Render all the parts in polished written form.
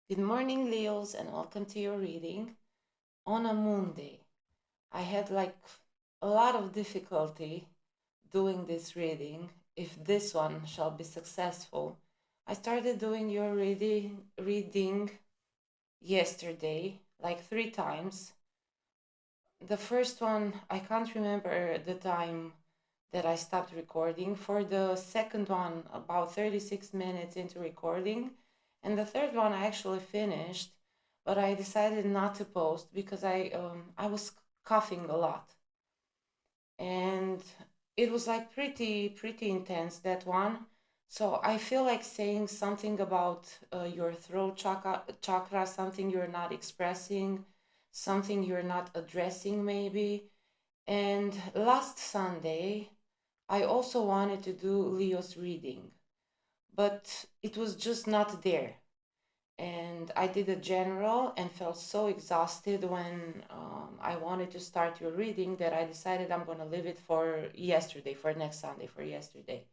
Good morning, Leos, and welcome to your reading on a moon day. I had a lot of difficulty doing this reading. If this one shall be successful, I started doing your reading yesterday, like 3 times. The first one, I can't remember the time that I stopped recording. For the second one, about 36 minutes into recording. And the third one, I actually finished, but I decided not to post because I was coughing a lot. And it was like pretty intense, that one. So I feel like saying something about your throat chakra, something you're not expressing, something you're not addressing, maybe. And last Sunday, I also wanted to do Leo's reading, but it was just not there. And I did a general and felt so exhausted when I wanted to start your reading that I decided I'm going to leave it for yesterday, for next Sunday, for yesterday.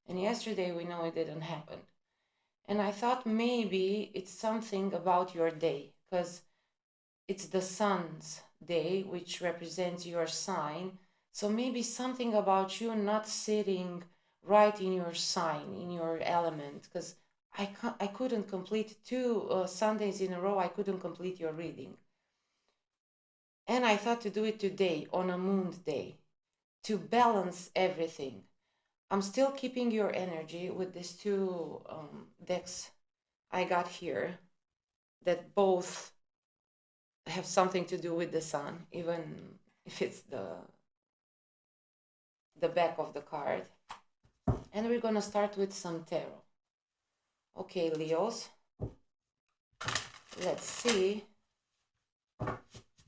And yesterday, we know it didn't happen. And I thought maybe it's something about your day, because it's the sun's day, which represents your sign. So maybe something about you not sitting right in your sign, in your element, because I couldn't complete 2 Sundays in a row. I couldn't complete your reading. And I thought to do it today on a moon day to balance everything. I'm still keeping your energy with these two decks I got here that both have something to do with the sun, even if it's the back of the card. And we're gonna start with some tarot. Okay, Leos, let's see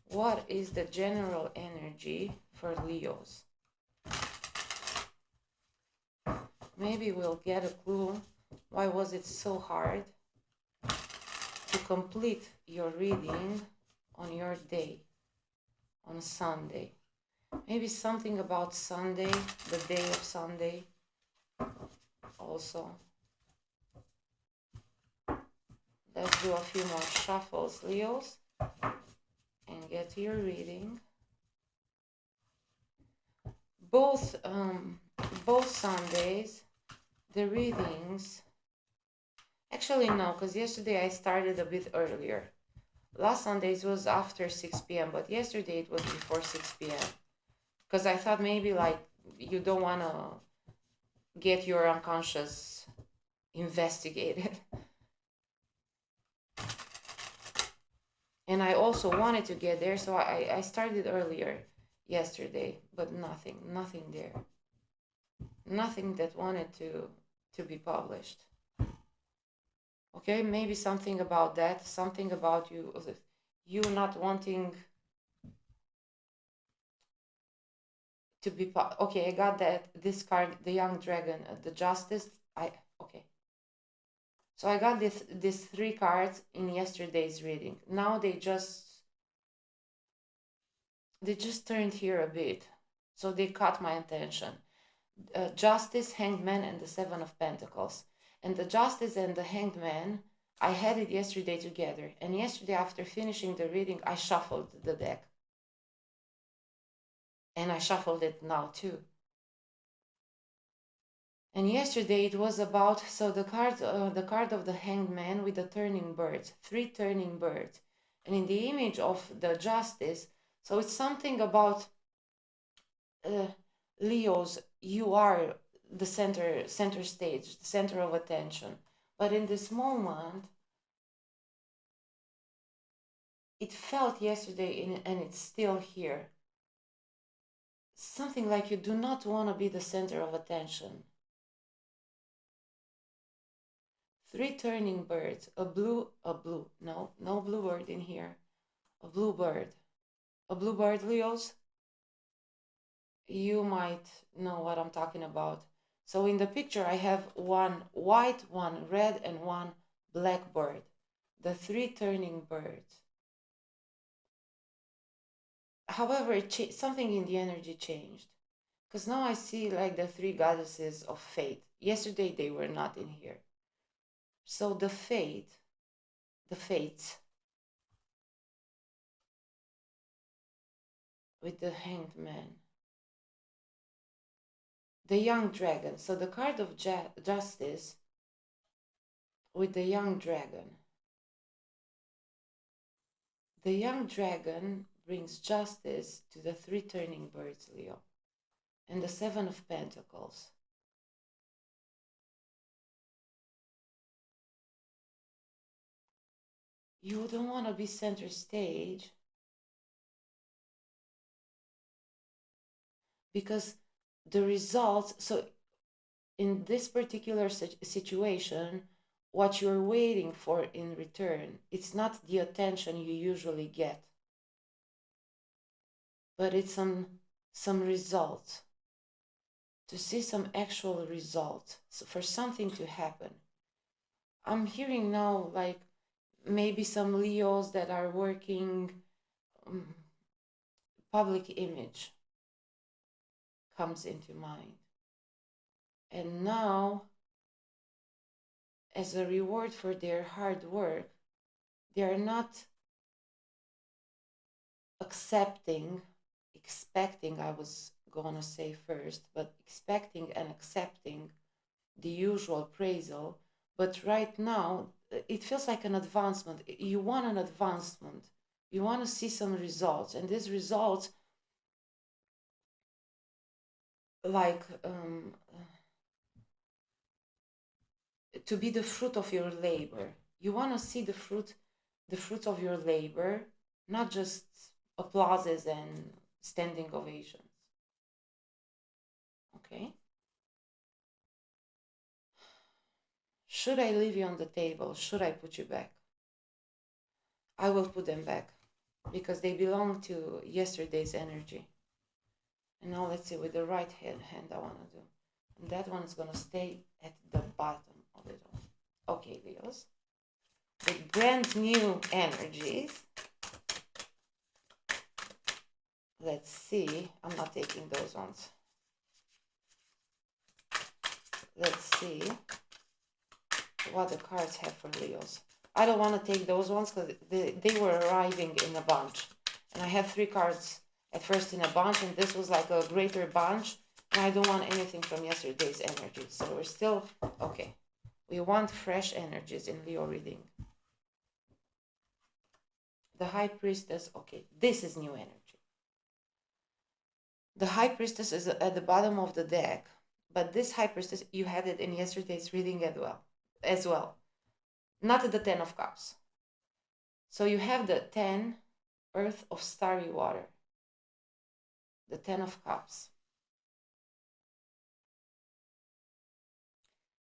what is the general energy for Leos. Maybe we'll get a clue. Why was it so hard to complete your reading on your day, on Sunday? Maybe something about Sunday, the day of Sunday, also. Let's do a few more shuffles, Leos, and get your reading. Both Sundays, the readings. Actually, no, because yesterday I started a bit earlier. Last Sundays was after 6 p.m., but yesterday it was before 6 p.m. Because I thought maybe you don't want to get your unconscious investigated. And I also wanted to get there, so I started earlier yesterday, but nothing there. Nothing that wanted to be published. Okay, maybe something about that, something about you not wanting to be okay. I got this card, the young dragon, the justice. Okay. So I got these 3 cards in yesterday's reading. Now they just turned here a bit, so they caught my attention. Justice, Hanged Man, and the Seven of Pentacles. And the Justice and the Hanged Man, I had it yesterday together. And yesterday, after finishing the reading, I shuffled the deck. And I shuffled it now too. And yesterday it was about, so the card of the Hanged Man with the turning birds, 3 turning birds. And in the image of the Justice, so it's something about Leos, you are the center stage, the center of attention. But in this moment, it felt yesterday, and it's still here, something like you do not want to be the center of attention. 3 turning birds, no bluebird in here, a bluebird, Leos. You might know what I'm talking about. So in the picture, I have 1 white, 1 red, and 1 black bird. The 3 turning birds. However, something in the energy changed. Because now I see like the 3 goddesses of fate. Yesterday, they were not in here. So the fate, the fates with the Hanged Man. The Young Dragon. So the card of Justice with the Young Dragon. The Young Dragon brings justice to the 3 turning birds, Leo, and the 7 of Pentacles. You don't want to be center stage because the results, so in this particular situation, what you're waiting for in return, it's not the attention you usually get, but it's some results, to see some actual results, so for something to happen. I'm hearing now like maybe some Leos that are working public image comes into mind. And now, as a reward for their hard work, they are not expecting, I was gonna say first, but expecting and accepting the usual appraisal. But right now, it feels like an advancement. You want an advancement. You want to see some results. And these results, like, to be the fruit of your labor. You want to see the fruit of your labor, not just applauses and standing ovations. Okay? Should I leave you on the table? Should I put you back? I will put them back because they belong to yesterday's energy. And now let's see, with the right hand I want to do. And that one is going to stay at the bottom of it all. Okay, Leos. With brand new energies. Let's see. I'm not taking those ones. Let's see what the cards have for Leos. I don't want to take those ones because they were arriving in a bunch. And I have 3 cards at first in a bunch, and this was like a greater bunch. And I don't want anything from yesterday's energy. So we're still, okay. We want fresh energies in Leo reading. The High Priestess, okay, this is new energy. The High Priestess is at the bottom of the deck, but this High Priestess, you had it in yesterday's reading as well. Not the 10 of Cups. So you have the 10, Earth of Starry Water. The 10 of Cups.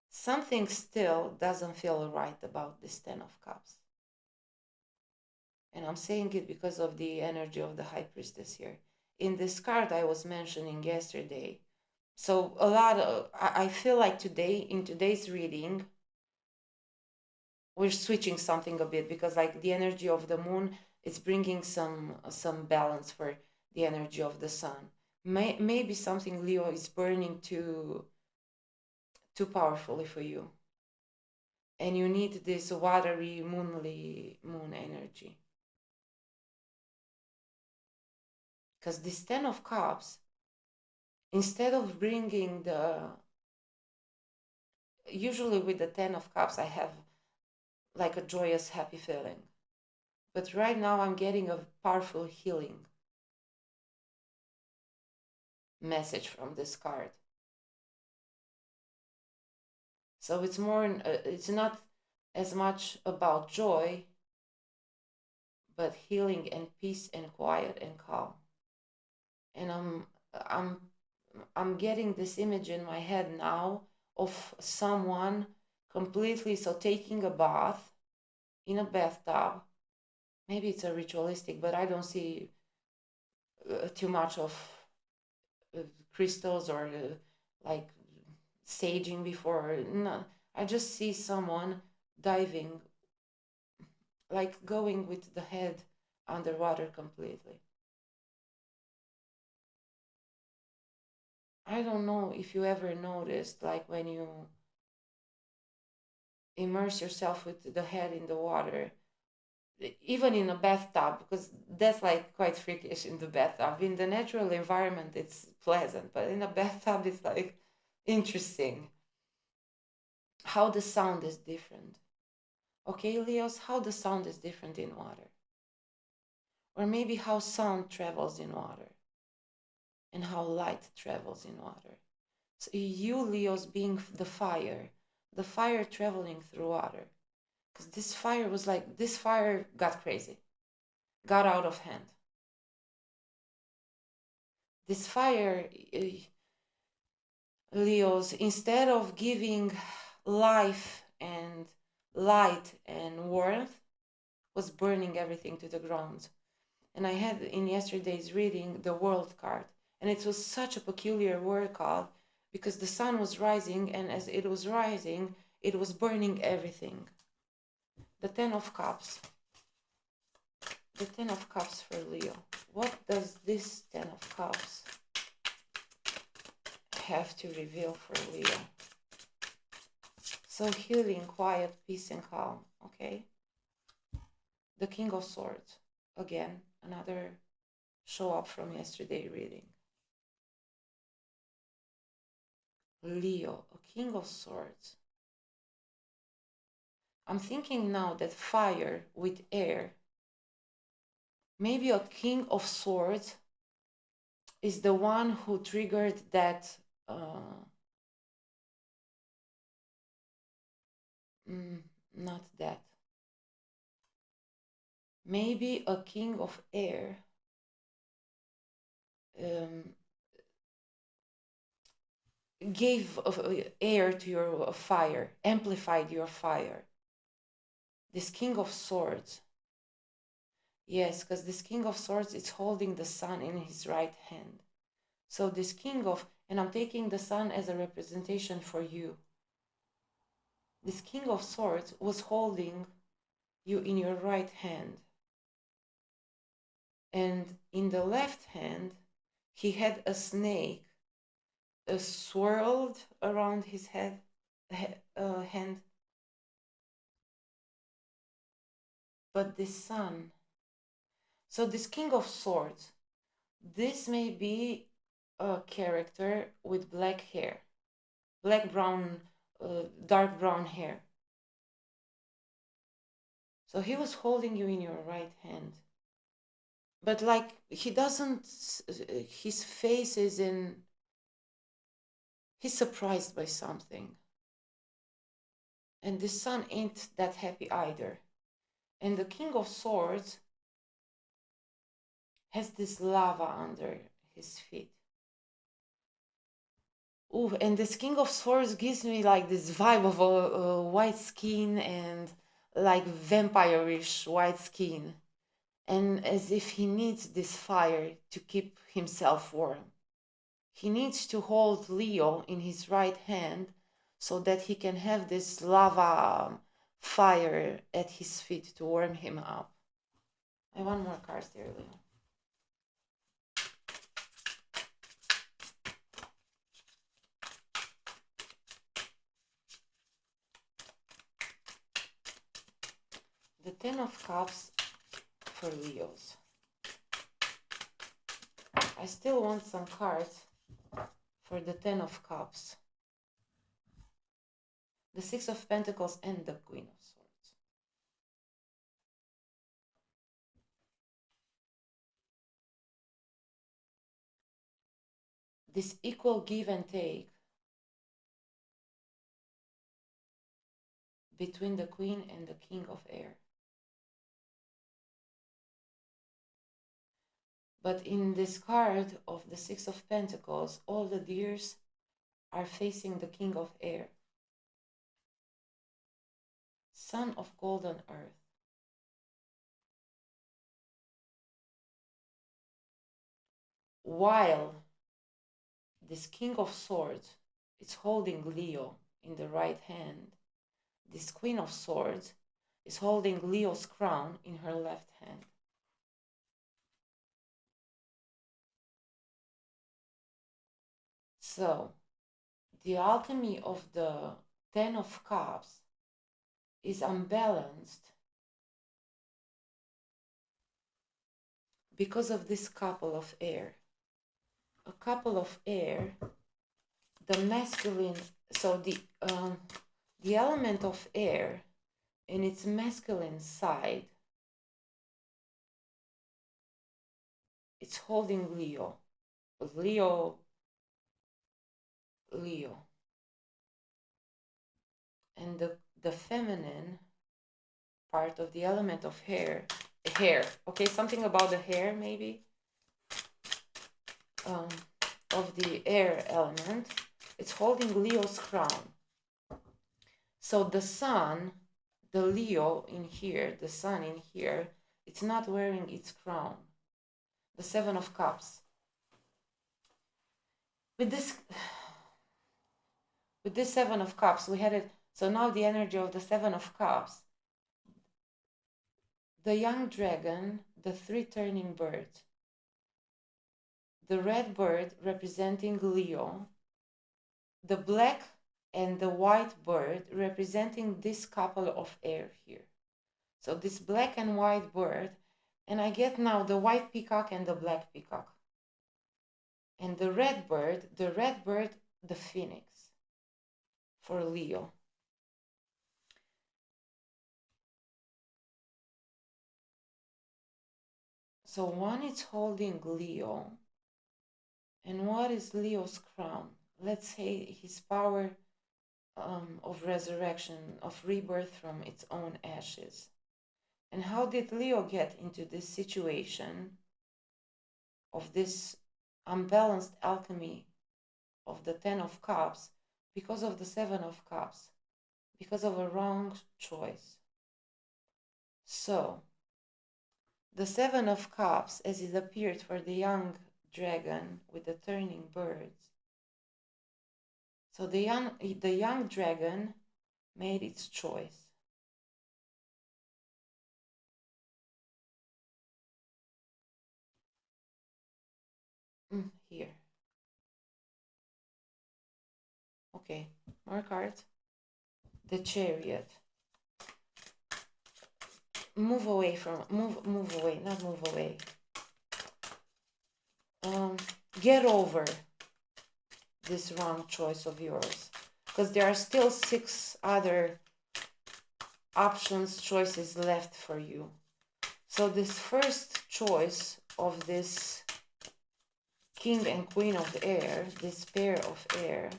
Something still doesn't feel right about this 10 of Cups. And I'm saying it because of the energy of the High Priestess here. In this card I was mentioning yesterday. So I feel like in today's reading, we're switching something a bit because like the energy of the moon is bringing some balance for the energy of the sun. Maybe something, Leo, is burning too powerfully for you. And you need this watery, moon energy. Because this 10 of Cups, instead of bringing usually with the 10 of Cups, I have like a joyous, happy feeling. But right now I'm getting a powerful healing message from this card. So it's it's not as much about joy, but healing and peace and quiet and calm. And I'm getting this image in my head now of someone completely, so taking a bath in a bathtub. Maybe it's a ritualistic, but I don't see too much of crystals or like saging before. No, I just see someone diving, like going with the head underwater completely. I don't know if you ever noticed, like when you immerse yourself with the head in the water, even in a bathtub, because that's like quite freakish in the bathtub. In the natural environment, it's pleasant, but in a bathtub, it's like interesting how the sound is different. Okay, Leos, how the sound is different in water. Or maybe how sound travels in water and how light travels in water. So you, Leos, being the fire traveling through water. Because this fire was like, this fire got crazy, got out of hand. This fire, Leos, instead of giving life and light and warmth, was burning everything to the ground. And I had in yesterday's reading the world card. And it was such a peculiar world card because the sun was rising, and as it was rising, it was burning everything. The Ten of Cups. The Ten of Cups for Leo. What does this Ten of Cups have to reveal for Leo? So healing, quiet, peace, and calm. Okay. The King of Swords. Again, another show up from yesterday reading. Leo, a King of Swords. I'm thinking now that fire with air, maybe a King of Swords is the one who triggered that not that. Maybe a King of Air gave air to your fire, amplified your fire. This King of Swords. Yes, because this King of Swords is holding the sun in his right hand. So this King of, and I'm taking the sun as a representation for you. This King of Swords was holding you in your right hand. And in the left hand, he had a snake swirled around his hand. But this sun, so this King of Swords, this may be a character with black hair, black, brown, dark brown hair. So he was holding you in your right hand. But like he doesn't, his face is in, he's surprised by something. And the sun ain't that happy either. And the King of Swords has this lava under his feet. Ooh, and this King of Swords gives me like this vibe of a white skin and like vampire-ish white skin. And as if he needs this fire to keep himself warm. He needs to hold Leo in his right hand so that he can have this lava fire at his feet to warm him up. I want more cards there, Leo. The Ten of Cups for Leos. I still want some cards for the Ten of Cups. The Six of Pentacles and the Queen of Swords. This equal give and take between the Queen and the King of Air. But in this card of the Six of Pentacles, all the deers are facing the King of Air. Son of Golden Earth. While this King of Swords is holding Leo in the right hand, this Queen of Swords is holding Leo's crown in her left hand. So, the alchemy of the Ten of Cups is unbalanced because of this couple of air. A couple of air, the masculine, so the element of air in its masculine side, it's holding Leo. Leo. And the feminine part of the element of hair, okay, something about the hair maybe, of the air element, it's holding Leo's crown. So the sun, the Leo in here, the sun in here, it's not wearing its crown. The Seven of Cups. With this Seven of Cups, we had it. So now the energy of the Seven of Cups, the young dragon, the three turning birds, the red bird representing Leo, the black and the white bird representing this couple of air here. So this black and white bird, and I get now the white peacock and the black peacock. And the red bird, the phoenix for Leo. So one is holding Leo, and what is Leo's crown? Let's say his power of resurrection, of rebirth from its own ashes. And how did Leo get into this situation of this unbalanced alchemy of the Ten of Cups? Because of the Seven of Cups, because of a wrong choice. So, the Seven of Cups, as it appeared for the young dragon with the turning birds. So the young dragon made its choice. Here. Okay, more cards. The Chariot. Move away, not move away. Get over this wrong choice of yours, because there are still 6 other options, choices left for you. So this first choice of this King and Queen of the Air, this pair of air,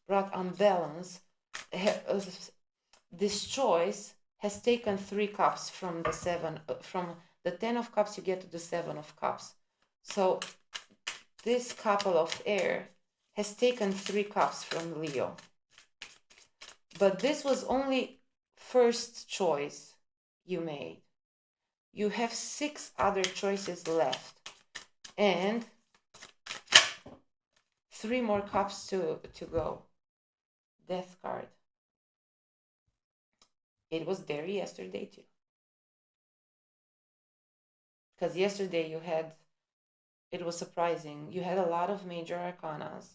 brought unbalance. This choice has taken 3 cups from the 7, from the 10 of cups you get to the 7 of cups. So this couple of air has taken 3 cups from Leo. But this was only first choice you made. You have 6 other choices left. And 3 more cups to go. Death card. It was there yesterday too. Because yesterday you had, it was surprising, you had a lot of major arcanas.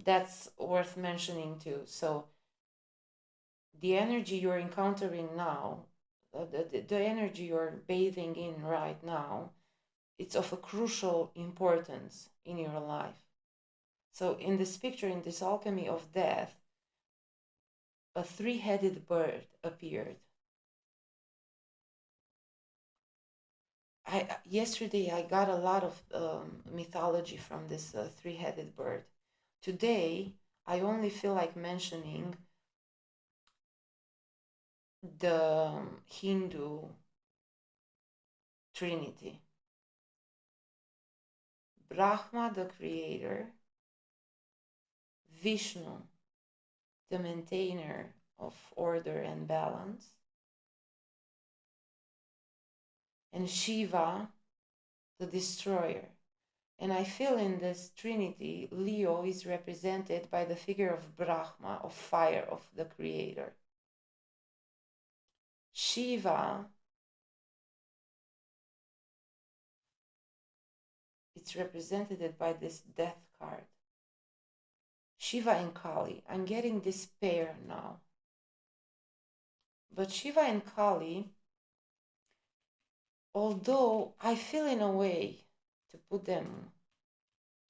That's worth mentioning too. So the energy you're encountering now, the energy you're bathing in right now, it's of a crucial importance in your life. So in this picture, in this alchemy of death, a 3-headed bird appeared. Yesterday I got a lot of mythology from this 3-headed bird. Today I only feel like mentioning the Hindu Trinity. Brahma, the creator, Vishnu, the maintainer of order and balance, and Shiva, the destroyer. And I feel in this trinity, Leo is represented by the figure of Brahma, of fire, of the creator. Shiva, it's represented by this death card. Shiva and Kali. I'm getting this pair now. But Shiva and Kali although I feel in a way to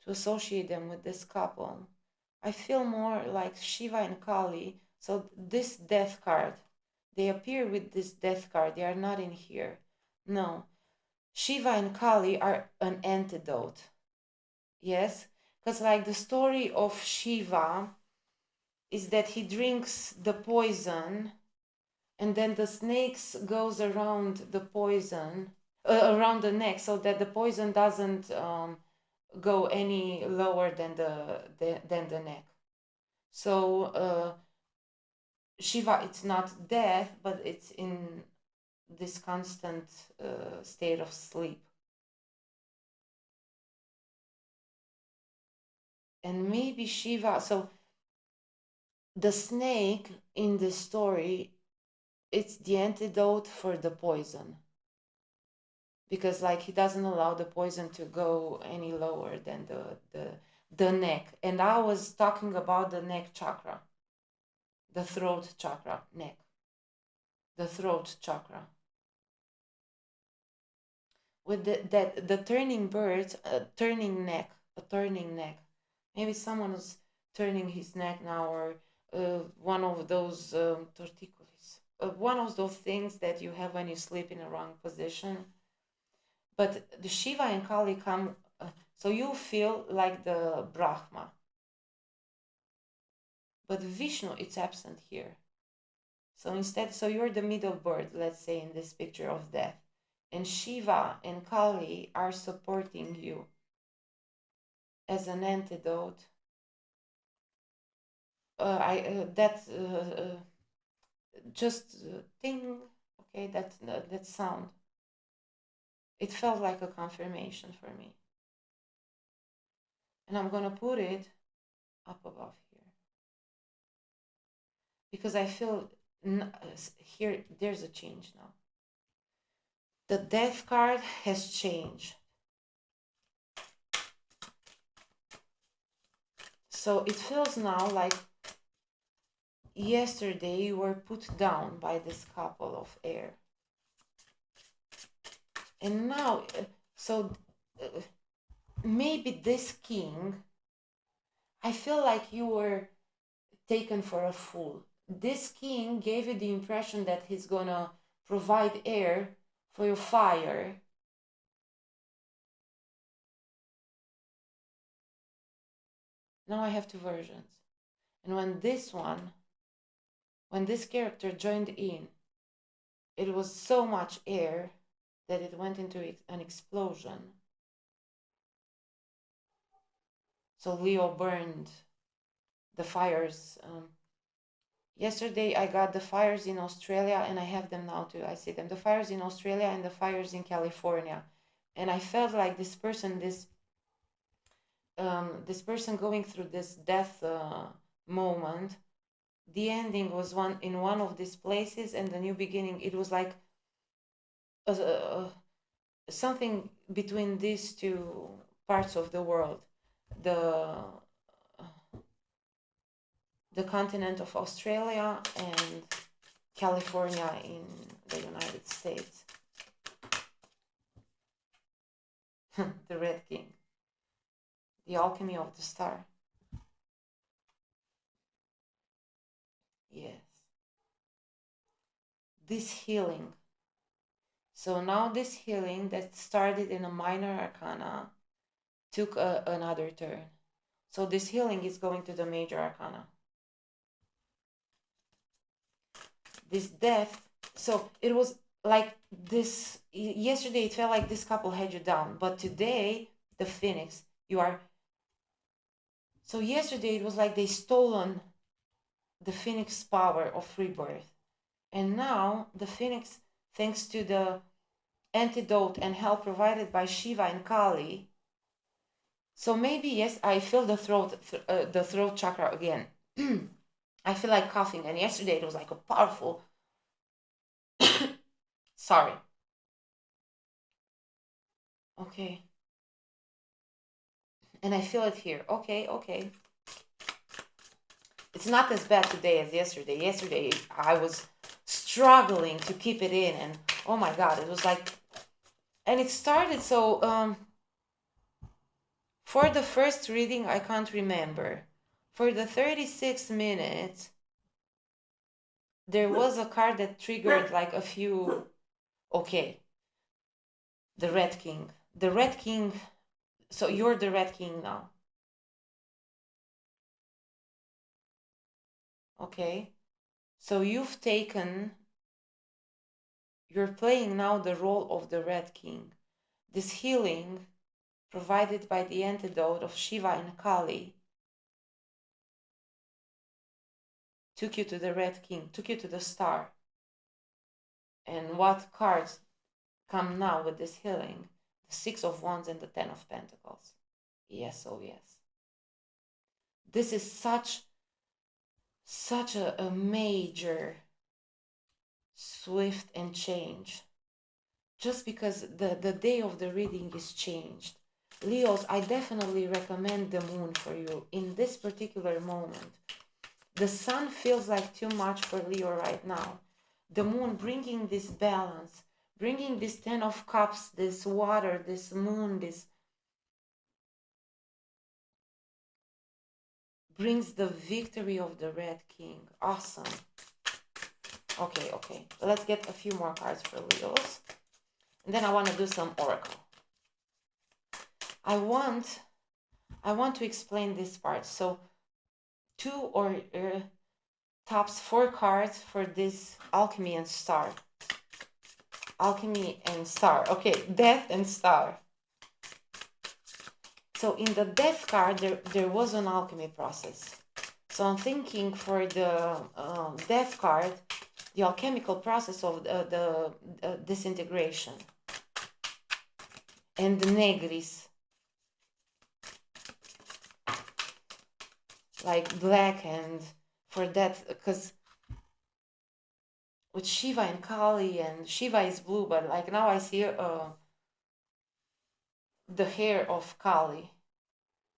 associate them with this couple, I feel more like Shiva and Kali. So this death card, they appear with this death card. They are not in here. No, Shiva and Kali are an antidote. Yes, because like the story of Shiva is that he drinks the poison, and then the snakes goes around the poison, around the neck, so that the poison doesn't go any lower than the neck. So Shiva, it's not death, but it's in this constant state of sleep. And maybe Shiva, so the snake in the story, it's the antidote for the poison. Because like he doesn't allow the poison to go any lower than the neck. And I was talking about the neck chakra, the throat chakra, neck, the throat chakra. With the turning bird, turning neck, a turning neck. Maybe someone is turning his neck now, or one of those torticolis, one of those things that you have when you sleep in a wrong position. But the Shiva and Kali come, so you feel like the Brahma. But Vishnu, it's absent here. So instead, so you're the middle bird, let's say, in this picture of death. And Shiva and Kali are supporting you as an antidote. Just ting, okay, that sound. It felt like a confirmation for me. And I'm gonna put it up above here. Because I feel here, there's a change now. The death card has changed. So it feels now like yesterday you were put down by this couple of air. And now, so maybe this king, I feel like you were taken for a fool. This king gave you the impression that he's gonna provide air for your fire. Now I have two versions. And when this character joined in, it was so much air that it went into an explosion. So Leo burned the fires. Yesterday I got the fires in Australia, and I have them now too. I see them. The fires in Australia and the fires in California. And I felt like this person going through this death moment, the ending was in one of these places, and the new beginning, it was like something between these two parts of the world, the continent of Australia and California in the United States. The Red King, the alchemy of the star. Yes. This healing. So now this healing that started in a minor arcana took another turn. So this healing is going to the major arcana. This death, so it was like this, yesterday it felt like this couple had you down, but today, the Phoenix, you are, so yesterday it was like they stolen the Phoenix power of rebirth. And now the Phoenix, thanks to the antidote and help provided by Shiva and Kali, so maybe, yes, I feel the throat chakra again. I feel like coughing, and yesterday it was like a powerful, sorry. Okay. And I feel it here. Okay. It's not as bad today as yesterday. Yesterday, I was struggling to keep it in, and oh my God, it was like And it started, so for the first reading, I can't remember. For the 36 minutes, there was a card that triggered like a few. Okay, the Red King. The Red King. So you're the Red King now. Okay. So you're playing now the role of the Red King. This healing provided by the antidote of Shiva and Kali took you to the Red King, took you to the star. And what cards come now with this healing? The Six of Wands and the Ten of Pentacles. Yes, oh yes. This is such a major swift and change. Just because the day of the reading is changed. Leos, I definitely recommend the moon for you in this particular moment. The sun feels like too much for Leo right now. The moon bringing this balance, bringing this Ten of Cups, this water, this moon, this brings the victory of the Red King. Awesome. Okay. Let's get a few more cards for Leos. And then I want to do some oracle. I want to explain this part. So 2 or tops 4 cards for this alchemy and star. Alchemy and star. Okay, death and star. So in the death card, there was an alchemy process. So I'm thinking for the death card, the alchemical process of the disintegration. And the negris. Like black, and for that, because with Shiva and Kali, and Shiva is blue, but like now I see the hair of Kali,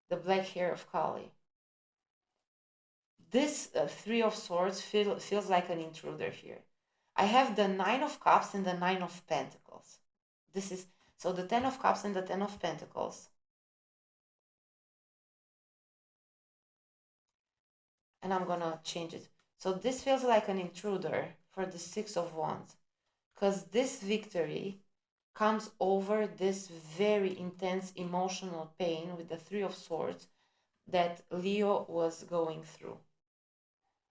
the black hair of Kali. This Three of Swords feels like an intruder here. I have the Nine of Cups and the Nine of Pentacles. This is, so the Ten of Cups and the Ten of Pentacles. And I'm gonna change it. So this feels like an intruder for the Six of Wands. Because this victory comes over this very intense emotional pain with the Three of Swords that Leo was going through.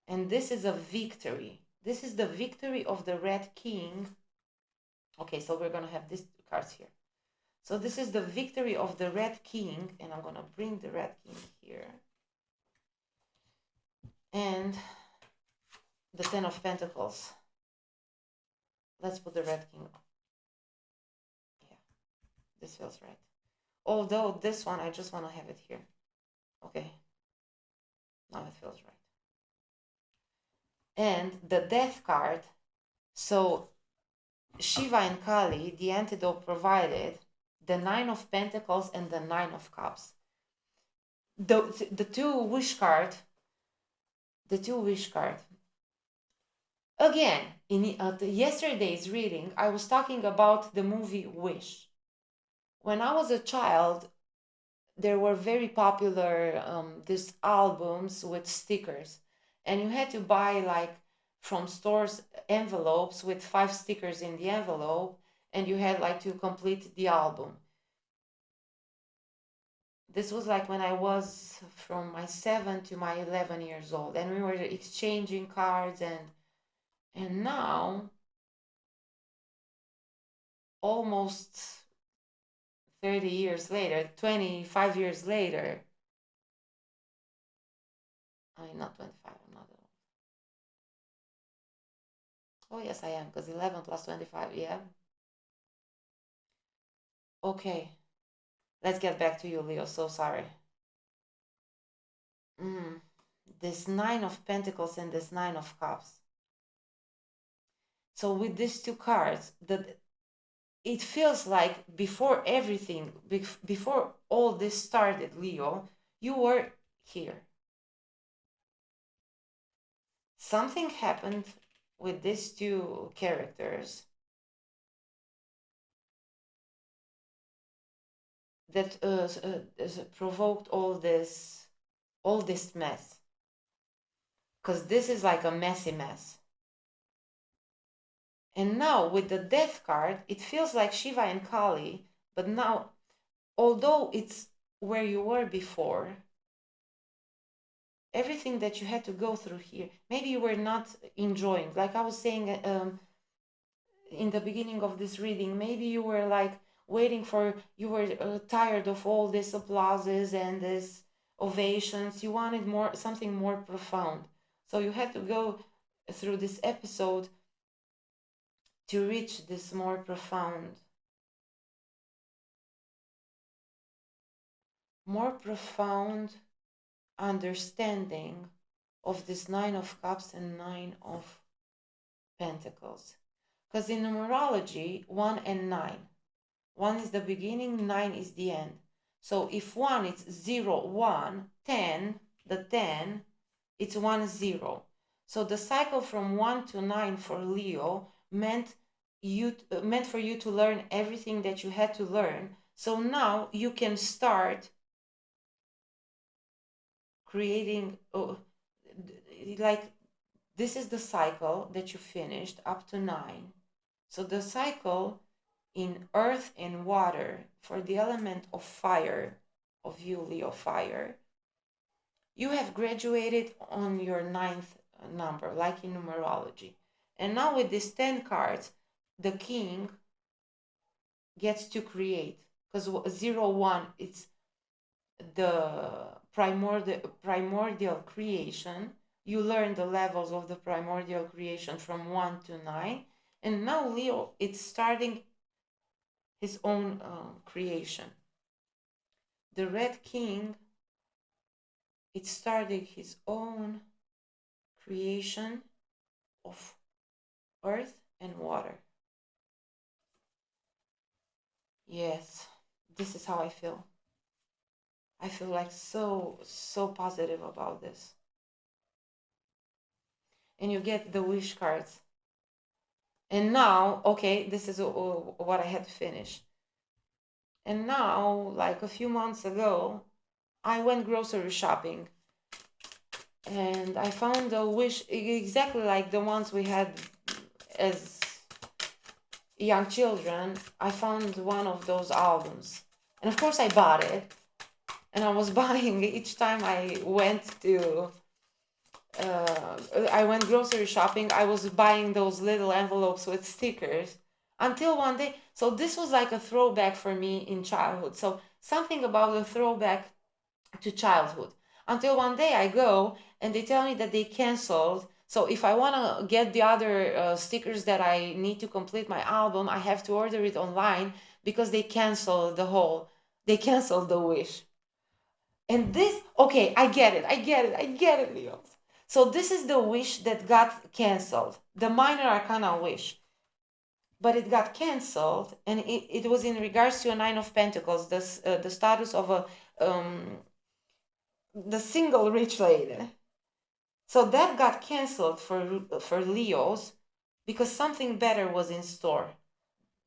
And this is a victory. This is the victory of the Red King. Okay, so we're going to have these cards here. So this is the victory of the Red King, and I'm going to bring the Red King here. And the Ten of Pentacles. Let's put the Red King on. Yeah, this feels right. Although this one, I just want to have it here. Okay, now it feels right. And the Death card, so Shiva and Kali, the antidote provided, the Nine of Pentacles and the Nine of Cups. The two wish card, again, in yesterday's reading, I was talking about the movie Wish. When I was a child, there were very popular these albums with stickers, and you had to buy like from stores envelopes with 5 stickers in the envelope, and you had like to complete the album. This was like when I was from my 7 to my 11 years old, and we were exchanging cards, and now almost 30 years later, 25 years later, I mean, not 25, I'm not. Oh, yes, I am, because 11 plus 25, yeah. Okay, let's get back to you, Leo. So sorry. This Nine of Pentacles and this Nine of Cups. So with these two cards, it feels like before everything, before all this started, Leo, you were here. Something happened with these two characters that provoked all this mess, because this is like a messy mess. And now with the death card, it feels like Shiva and Kali, but now, although it's where you were before, everything that you had to go through here, maybe you were not enjoying. Like I was saying in the beginning of this reading, maybe you were like waiting for, you were tired of all these applauses and this ovations. You wanted more, something more profound. So you had to go through this episode to reach this more profound understanding of this Nine of Cups and Nine of Pentacles. Because in numerology, 1 and 9, 1 is the beginning, 9 is the end. So if 1 is 0, 1, 10, the 10, it's 1, 0. So the cycle from 1 to 9 for Leo meant for you to learn everything that you had to learn. So now you can start creating, like, this is the cycle that you finished up to 9. So the cycle in earth and water for the element of fire, of you, Leo fire, you have graduated on your 9th number, like in numerology. And now with these 10 cards, the king gets to create, because 0, 1, it's the primordial creation. You learn the levels of the primordial creation from 1 to 9. And now Leo, it's starting his own creation. The Red King, it's starting his own creation of earth and water. Yes, this is how I feel. I feel like so positive about this. And you get the wish cards. And now, okay, this is what I had to finish. And now, like a few months ago, I went grocery shopping. And I found a wish exactly like the ones we had as young children. I found one of those albums. And of course I bought it. And I was buying each time I went grocery shopping, I was buying those little envelopes with stickers until one day. So this was like a throwback for me in childhood. So something about a throwback to childhood. Until one day I go and they tell me that they canceled. So if I want to get the other stickers that I need to complete my album, I have to order it online because they canceled the wish. And this, okay, I get it, Leo. So this is the wish that got canceled, the minor arcana wish. But it got canceled, and it was in regards to a Nine of Pentacles, the status of the single rich lady. So that got canceled for Leos because something better was in store.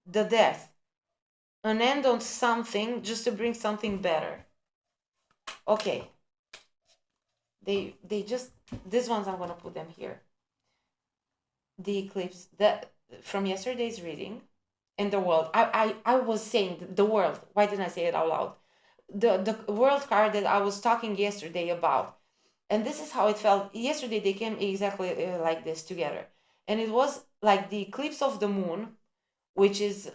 The death. An end on something just to bring something better. Okay. They just, these ones I'm gonna put them here. The eclipse that from yesterday's reading, and the world. I was saying the world. Why didn't I say it out loud? The world card that I was talking yesterday about. And this is how it felt. Yesterday they came exactly like this together. And it was like the eclipse of the moon, which is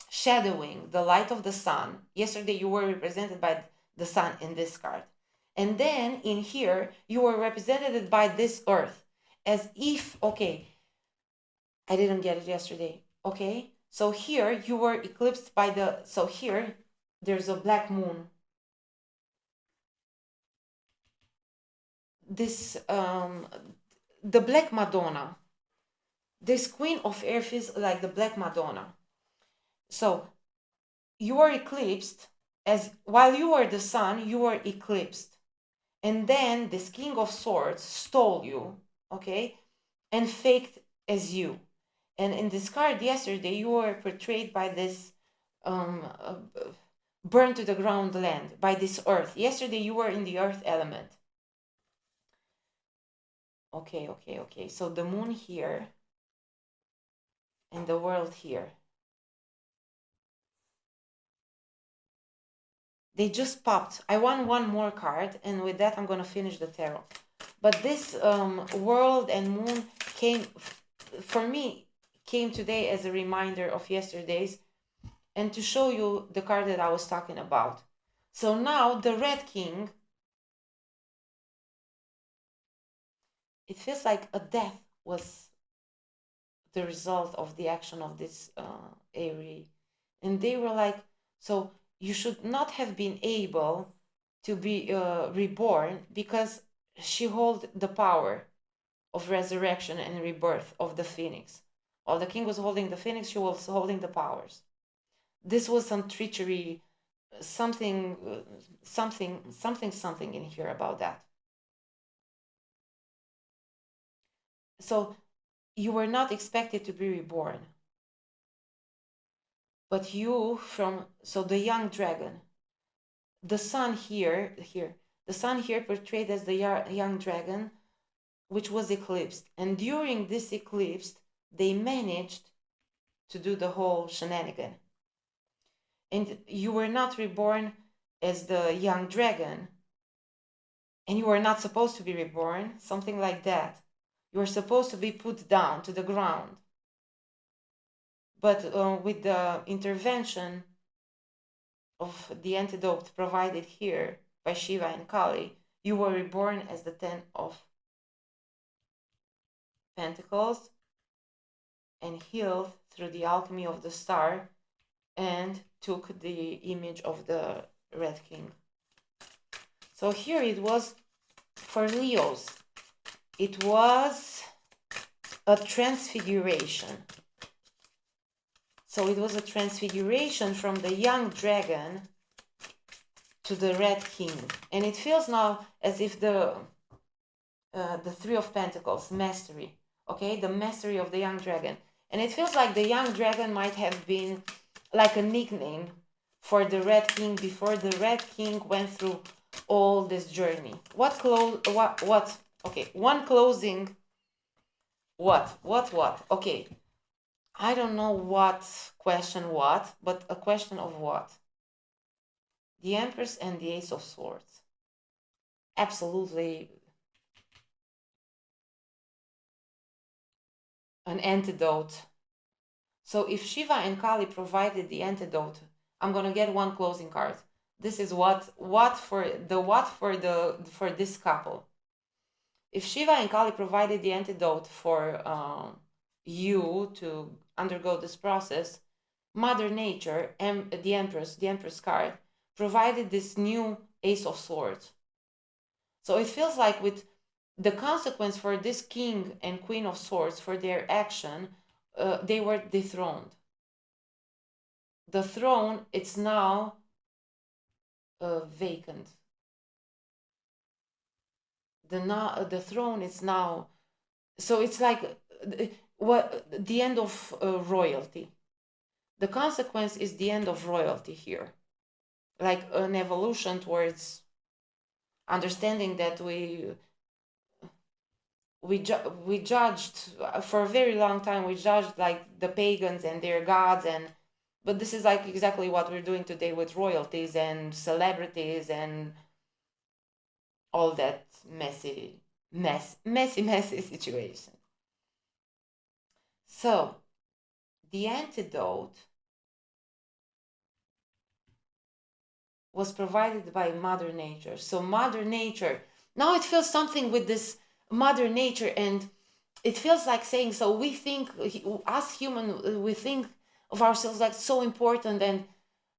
shadowing the light of the sun. Yesterday you were represented by the sun in this card. And then in here, you were represented by this earth. As if, okay, I didn't get it yesterday. Okay, so here you were eclipsed by so here there's a black moon. This, the Black Madonna. This Queen of Air feels like the Black Madonna. So you were eclipsed, as while you were the sun, you were eclipsed. And then this King of Swords stole you, okay, and faked as you. And in this card yesterday, you were portrayed by this burn to the ground land by this earth. Yesterday you were in the earth element. Okay. So the moon here and the world here. They just popped. I won one more card, and with that I'm going to finish the tarot. But this world and moon came, for me, came today as a reminder of yesterday's, and to show you the card that I was talking about. So now the Red King, it feels like a death was the result of the action of this Aries. And they were like, so you should not have been able to be reborn because she held the power of resurrection and rebirth of the phoenix. While the king was holding the phoenix, she was holding the powers. This was some treachery, something in here about that. So you were not expected to be reborn. But you so the young dragon, the sun here, the sun here portrayed as the young dragon, which was eclipsed. And during this eclipse, they managed to do the whole shenanigan. And you were not reborn as the young dragon, and you were not supposed to be reborn, something like that. You were supposed to be put down to the ground. But with the intervention of the antidote provided here by Shiva and Kali, you were reborn as the Ten of Pentacles and healed through the alchemy of the star and took the image of the Red King. So here it was for Leos. It was a transfiguration. So it was a transfiguration from the young dragon to the Red King. And it feels now as if the Three of Pentacles, mastery, okay? The mastery of the young dragon. And it feels like the young dragon might have been like a nickname for the Red King before the Red King went through all this journey. Okay, one closing, what? Okay, I don't know what, but a question of what? The Empress and the Ace of Swords. Absolutely an antidote. So if Shiva and Kali provided the antidote, I'm gonna get one closing card. This is what for this couple. If Shiva and Kali provided the antidote for you to undergo this process, Mother Nature and the Empress card provided this new Ace of Swords. So it feels like with the consequence for this King and Queen of Swords for their action, they were dethroned. The throne, it's now vacant. The throne is now, so it's like the end of royalty. The consequence is the end of royalty here, like an evolution towards understanding that we judged for a very long time. We judged like the pagans and their gods, but this is like exactly what we're doing today with royalties and celebrities and all that messy situation. So the antidote was provided by Mother Nature. So Mother Nature, now it feels something with this Mother Nature, and it feels like saying, so we think, us human, we think of ourselves like so important. And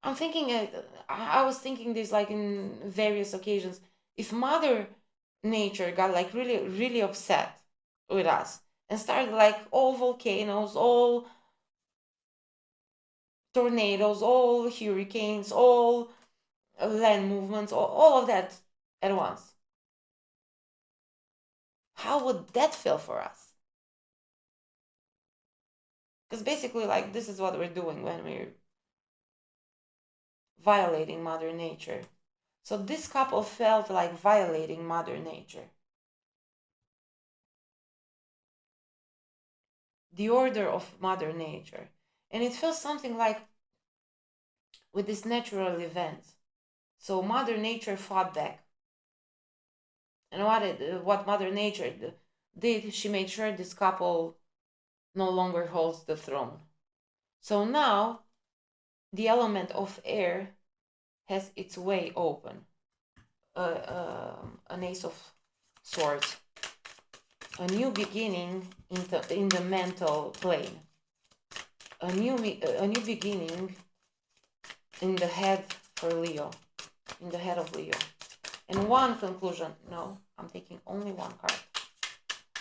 I'm thinking, I was thinking this like in various occasions, if Mother Nature got like really, really upset with us and started like all volcanoes, all tornadoes, all hurricanes, all land movements, all of that at once, how would that feel for us? Because basically, like, this is what we're doing when we're violating Mother Nature. So this couple felt like violating Mother Nature. The order of Mother Nature. And it feels something like with this natural event. So Mother Nature fought back. And what Mother Nature did, she made sure this couple no longer holds the throne. So now the element of air has its way open. An Ace of Swords. A new beginning in the mental plane. A new beginning in the head for Leo. In the head of Leo. And one conclusion. No, I'm taking only one card.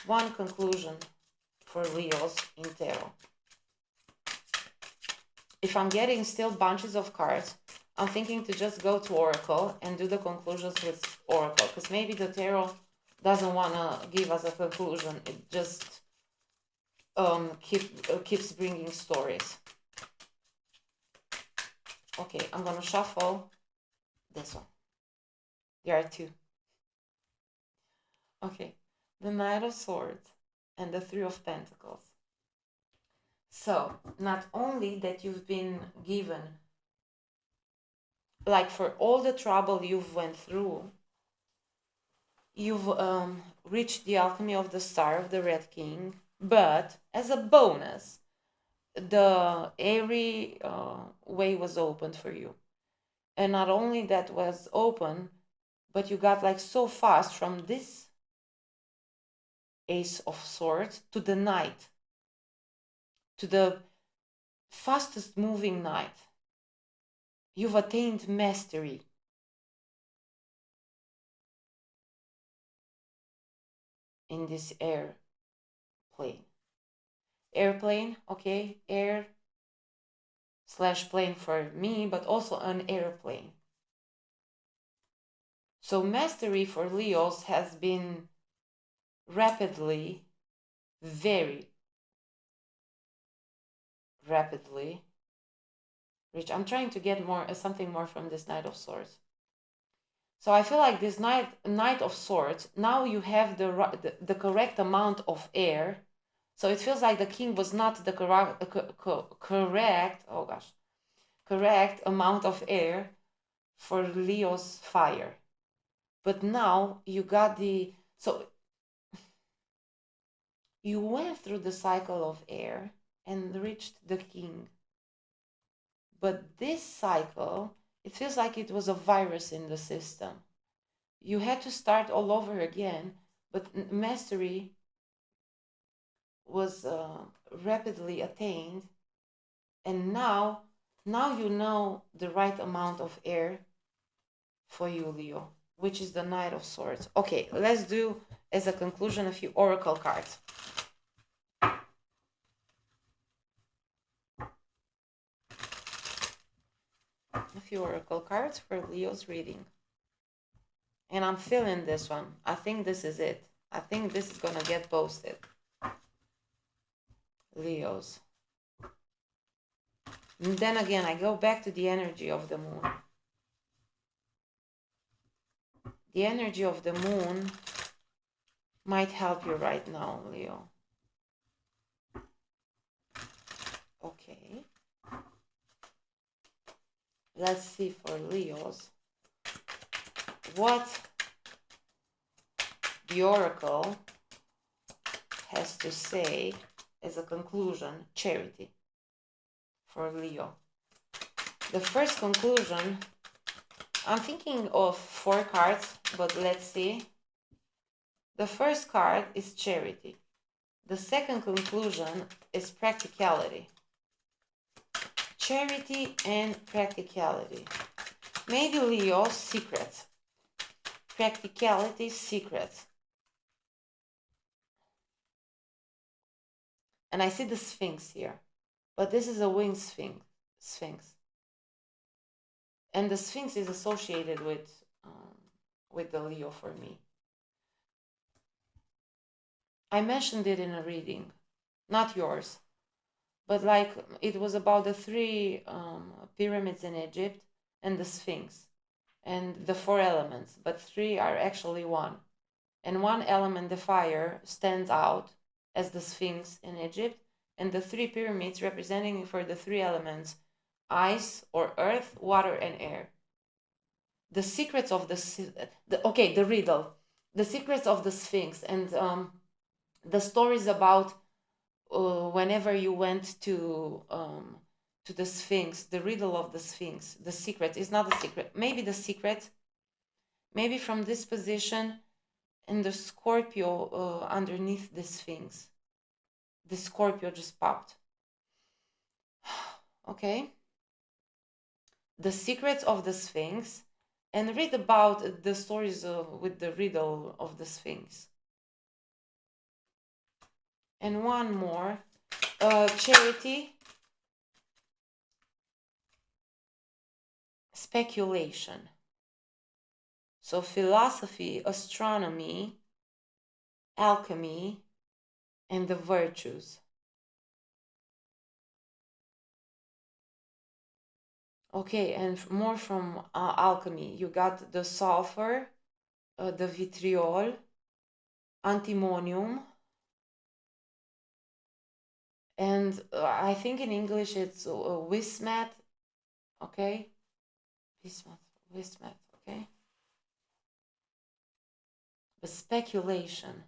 One conclusion for Leos in tarot. If I'm getting still bunches of cards, I'm thinking to just go to Oracle and do the conclusions with Oracle, because maybe the tarot doesn't want to give us a conclusion. It just keeps bringing stories. Okay, I'm going to shuffle this one. There are two. Okay, the Knight of Swords and the Three of Pentacles. So, not only that you've been given, like for all the trouble you've went through, you've reached the alchemy of the Star of the Red King, but as a bonus, the airy way was opened for you. And not only that was open, but you got like so fast from this Ace of Swords to the Knight, to the fastest moving Knight. You've attained mastery. In this airplane. Airplane, okay, air / plane for me, but also an airplane. So mastery for Leos has been rapidly, very rapidly reached. I'm trying to get something more from this Knight of Swords. So I feel like this Knight of Swords, now you have the correct amount of air. So it feels like the king was not the correct amount of air for Leo's fire. But now you got so you went through the cycle of air and reached the king. But this cycle, it feels like it was a virus in the system. You had to start all over again, but mastery was rapidly attained. And now you know the right amount of air for you, Leo, which is the Knight of Swords. Okay, let's do, as a conclusion, a few oracle cards. A few oracle cards for Leo's reading. And I'm feeling this one. I think this is it. I think this is gonna get posted. Leos. And then again, I go back to the energy of the moon. The energy of the moon might help you right now, Leo. Okay. Let's see for Leos what the oracle has to say as a conclusion. Charity for Leo. The first conclusion, I'm thinking of 4 cards, but let's see. The first card is charity. The second conclusion is practicality. Charity and practicality. Maybe Leo's secret. Practicality, secret. And I see the Sphinx here, but this is a winged Sphinx. And the Sphinx is associated with the Leo for me. I mentioned it in a reading, not yours, but like it was about the 3 pyramids in Egypt, and the Sphinx, and the 4 elements, but 3 are actually one. And one element, the fire, stands out as the Sphinx in Egypt, and the 3 pyramids representing for the 3 elements, ice or earth, water, and air. The secrets of the riddle, the secrets of the Sphinx, and the stories about whenever you went to the Sphinx, the riddle of the Sphinx, the secret is not a secret. Maybe the secret, maybe from this position, and the Scorpio underneath the Sphinx. The Scorpio just popped. Okay? The secrets of the Sphinx, and read about the stories with the riddle of the Sphinx. And one more, charity, speculation. So philosophy, astronomy, alchemy, and the virtues. Okay, and more from alchemy. You got the sulfur, the vitriol, antimonium, and I think in English it's Wismat. Okay, Wismat. Okay, but speculation.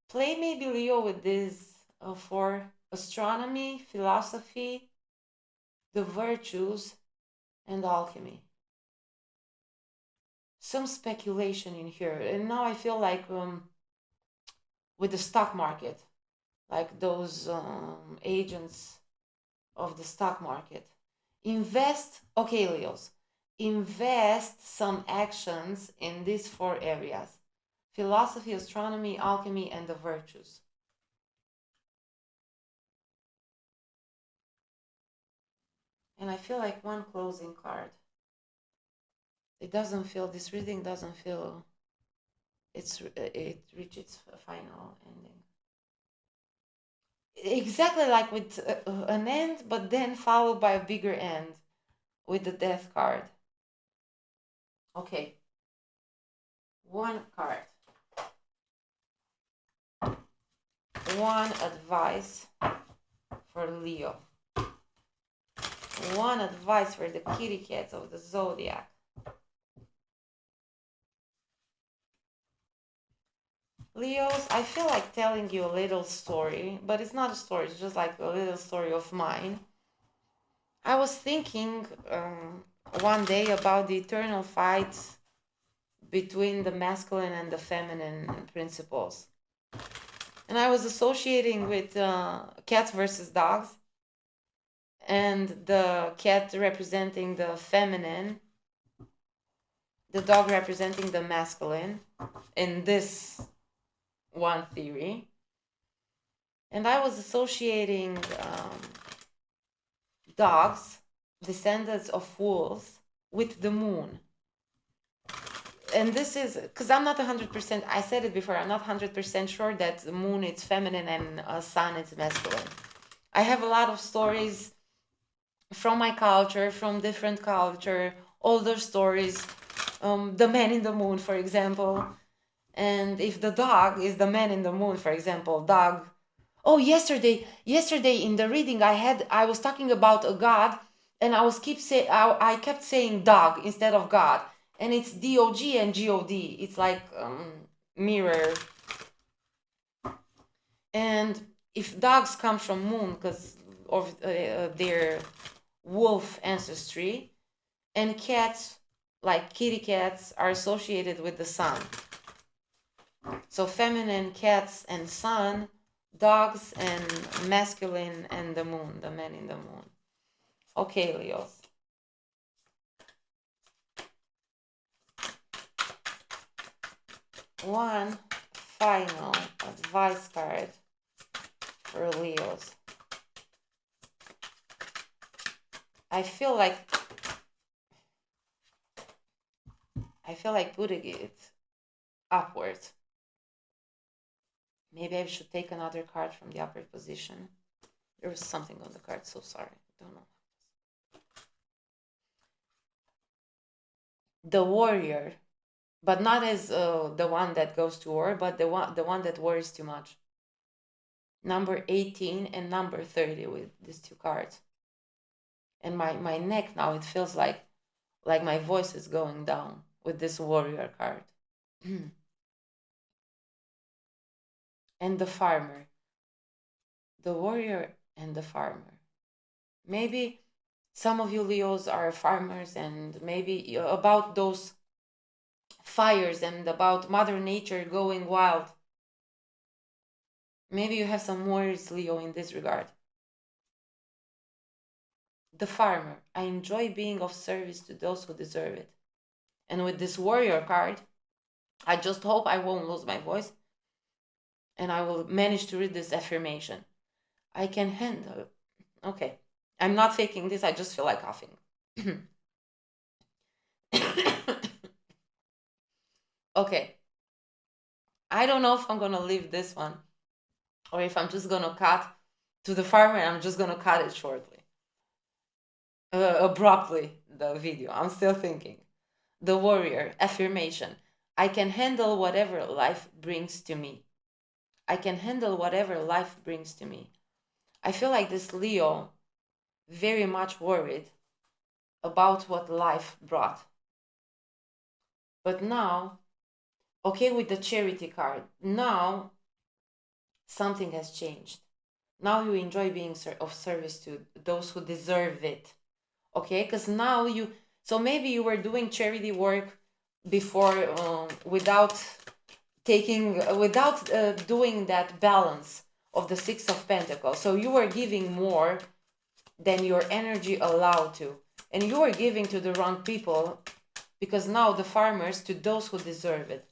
Play maybe Leo with this for astronomy, philosophy, the virtues, and alchemy. Some speculation in here, and now I feel like with the stock market, like those agents of the stock market. Invest, okay, Leos, invest some actions in these 4 areas: philosophy, astronomy, alchemy, and the virtues. And I feel like one closing card. It doesn't feel, this reading doesn't feel it reached its final ending. Exactly like with an end, but then followed by a bigger end with the death card. Okay. One card. One advice for Leo. One advice for the kitty cats of the zodiac. Leos, I feel like telling you a little story, but it's not a story, it's just like a little story of mine. I was thinking one day about the eternal fight between the masculine and the feminine principles. And I was associating with cats versus dogs, and the cat representing the feminine, the dog representing the masculine in this one theory. And I was associating dogs, descendants of wolves, with the moon. And this is because I'm not 100%, I said it before, I'm not 100% sure that the moon is feminine and sun is masculine. I have a lot of stories from my culture, from different culture, older stories, the man in the moon, for example. And if the dog is the man in the moon, for example, dog. Oh, yesterday in the reading I was talking about a god, and I kept saying dog instead of god, and it's dog and god. It's like mirror. And if dogs come from moon because of their wolf ancestry, and cats, like kitty cats, are associated with the sun. So feminine cats and sun, dogs and masculine and the moon, the man in the moon. Okay, Leos. One final advice card for Leos. I feel like putting it upwards. Maybe I should take another card from the upper position. There was something on the card, so sorry. Don't know. The warrior, but not as the one that goes to war, but the one that worries too much. Number 18 and number 30 with these two cards. And my neck now, it feels like my voice is going down with this warrior card. And the farmer. The warrior and the farmer. Maybe some of you Leos are farmers, and maybe about those fires and about Mother Nature going wild. Maybe you have some worries, Leo, in this regard. The farmer. I enjoy being of service to those who deserve it. And with this warrior card, I just hope I won't lose my voice and I will manage to read this affirmation. I can handle. Okay. I'm not faking this, I just feel like coughing. Okay. I don't know if I'm gonna leave this one or if I'm just gonna cut to the farmer and I'm just gonna cut it shortly. Abruptly, the video. I'm still thinking. The warrior, affirmation. I can handle whatever life brings to me. I can handle whatever life brings to me. I feel like this Leo very much worried about what life brought. But now, okay, with the charity card, now something has changed. Now you enjoy being of service to those who deserve it. Okay, because now so maybe you were doing charity work before without doing that balance of the Six of Pentacles. So you were giving more than your energy allowed to, and you were giving to the wrong people, because now the farmers, to those who deserve it.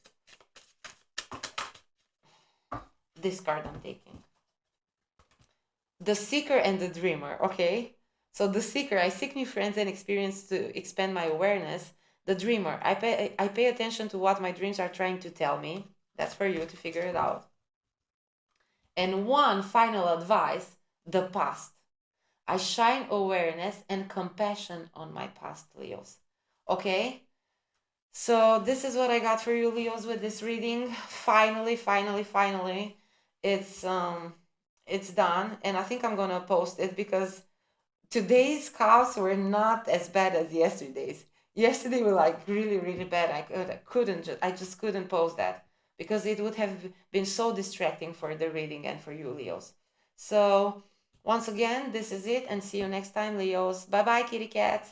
This card I'm taking. The seeker and the dreamer. Okay, so the seeker, I seek new friends and experience to expand my awareness. The dreamer, I pay attention to what my dreams are trying to tell me. That's for you to figure it out. And one final advice, the past. I shine awareness and compassion on my past, Leos. Okay? So this is what I got for you, Leos, with this reading. Finally, it's done. And I think I'm gonna post it because today's coughs were not as bad as yesterday's. Yesterday were like really, really bad. I just couldn't post that because it would have been so distracting for the reading and for you, Leos. So once again, this is it, and see you next time, Leos. Bye bye, kitty cats.